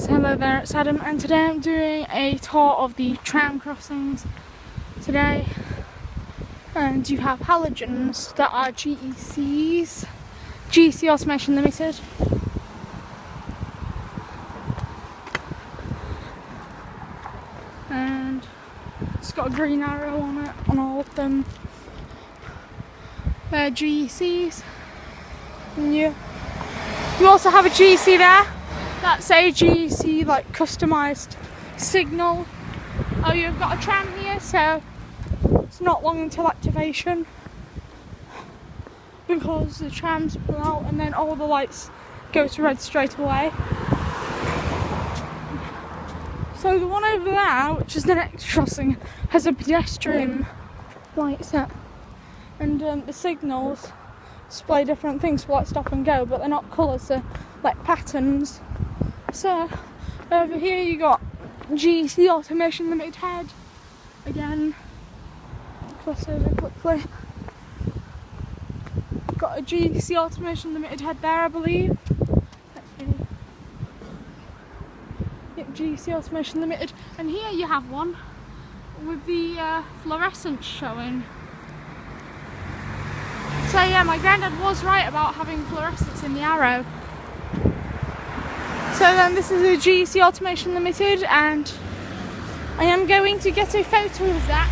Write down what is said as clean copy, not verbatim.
guys, hello there, it's Adam, and today I'm doing a tour of the tram crossings today. And you have halogens that are GECs, GEC Automation Limited. And it's got a green arrow on it, on all of them. They're GECs. And you also have a GEC there. That's a GEC like customised signal. Oh, you've got a tram here, so it's not long until activation because the trams pull out and then all the lights go to red straight away. So the one over there, which is the next crossing, has a pedestrian light set, and the signals display different things for like stop and go, but they're not colours, they're like patterns. So over here you got GEC Automation Limited head again. Cross over quickly. Got a GEC Automation Limited head there, I believe. Yep, GEC Automation Limited, and here you have one with the fluorescence showing. So yeah, my granddad was right about having fluorescence in the arrow. So then this is a GEC Automation Limited, and I am going to get a photo of that